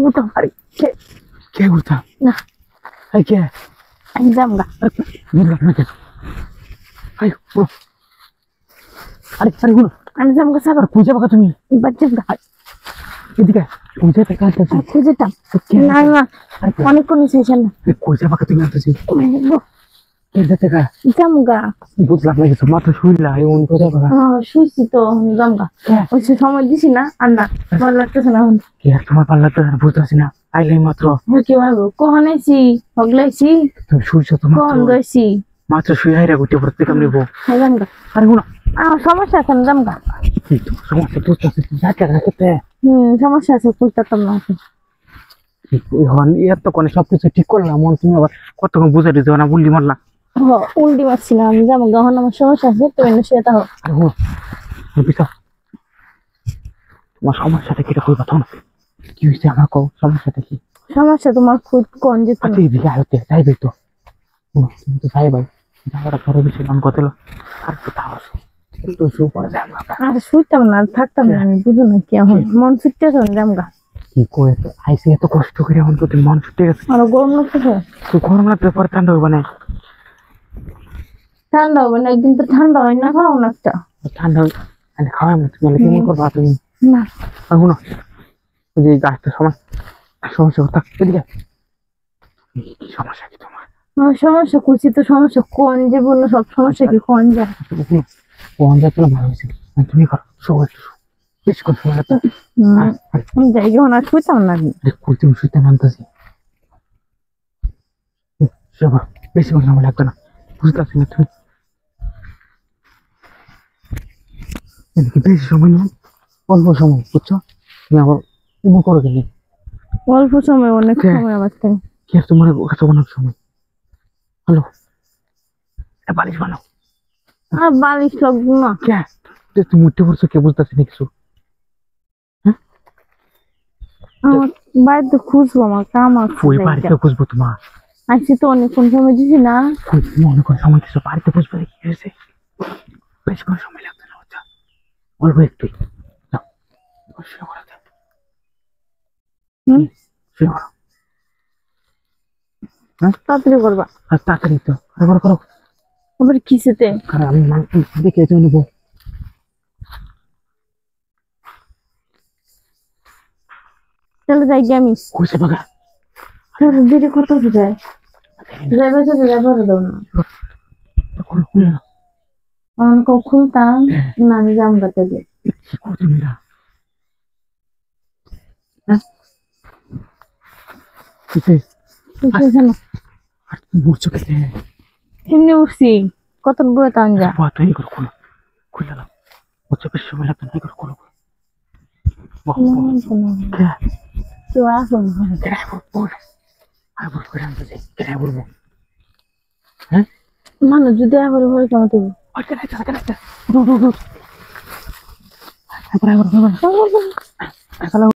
উঠো আরে কে উঠা না আই কে আমি জামগা আরে আরে শুনো আমি জামগা সাগর খুঁজে পাকা তুমি বাচ্চাগা এদিকে খুঁজে পাকা আসতেছি খুঁজেতাম না না অনেকক্ষণ শেষ না খুঁজে পাকা তুমি আসতেছি দেখা জামগা বুঝলাম না কিছু মাত্র শুইলা এমন খুঁজে পাকা শুইছি তো জামগা ওই সময় দিছি না আর না ভালো লাগতেছে না কি আর তোমার ভালো লাগতো না বুঝতেছি না আইলাই মাত্র কি ভাবো কখন আইছি হগলাইছি তুমি শুইছো তো কখন দইছি মাত্র শুই হাইরা গুটি পড়তে কেমন নিবো জামগা আরে শুনো সমস্যা আছে না জামগা সমস্যা বুঝতেছি যাকে রাখতে সমস্যা আছে কইতাম না এখন এত কোনে সবকিছু ঠিক করলাম মন তুমি আবার কতক্ষণ বুঝাই দিতে না বললি মারলা উল্টি মারছি না আমি জামগা এখন আমার সমস্যা আছে তুমি এনে শুয়ে থাকো আরে শুনো বিশা তোমার সমস্যাটা কি কইবা তখন কি হয়েছে আমার কও সমস্যাটা কি সমস্যা তোমার খুব কোন যে আচ্ছা এদিকে আয়তে যাইবে তো তুমি তো যাই ভাই যাওয়ার পরে বেশি নাম কত আর তো তাও আছে কিন্তু শু করে যাবো আর শুইতাম না থাকতাম না আমি বুঝো না কি এখন মন ছুটতেছে না জামগা কি কয়ে তো আইসি এত কষ্ট করে এখন তো মন ছুটে গেছে আর গরম লাগতেছে তো গরম লাগতে পরে ঠান্ডা হবে না ঠান্ডা হবে না একদিন তো ঠান্ডা হয় না খাও না একটা ঠান্ডা খাওয়াই না তুমি কেমন করবা তুমি না আর শুনো ওই যে গাছটা সমস্যা কথা এদিকে কি সমস্যা কি তোমার আমার সমস্যা করছি তো সমস্যা কোন যে বললো সব সমস্যা কি কোন যা কোন যাচ্ছে না ভালো হয়েছে তুমি করো শো একটু বেশি করে শোনা তো আমি যাই যখন আর শুইতাম না আমি তুমি শুইতে নামতেছি বেশি করে সময় লাগবে না বুঝতে পারছি না তুমি এদিকে বেশি সময় নেই অল্প সময় বুঝছো তুমি আবার এমন করো কেন অল্প সময় অনেক সময় আমার থেকে কি আর তোমার কাছে অনেক সময় হ্যালো বালিশ বানাও আর বালিশ লাগবো না কে তুমি উঠতে পড়ছো কে বুঝতেছি না কিছু আমার বাড়িতে খুঁজবো আমার কাম আছে ওই বাড়িতে খুঁজবো তোমার আইসি তো অনেকক্ষণ সময় দিছি না মনে করে সময় কিছু বাড়িতে খুঁজবো কি হয়েছে বেশি করে সময় লাগবে না বুঝছো অল্প একটু শুয়ে পড়ো শুয়ে পড়ো তাড়াতাড়ি করবা আর তাড়াতাড়ি তো আবার করো আবার কিসেতে কারণ আমি মানুষ দেখে এসে নেবো চলে যাই গে আমি কইছে বাগা দেরি করতে যায় যাইবার সাথে যাবার দাও না অনেক খুলতাম না আমি জামগা থেকে কি করতে মেয়েরা বুঝছো কেটে এমনি উঠছি কত বয়ে তান যা তুই করো খুলো খুলে দাও বুঝছো বেশি সময় লাগবে না করো খুলো কেউ আসুন হ্যাঁ মানুষ যদি আবার ভয় কেমন তুমি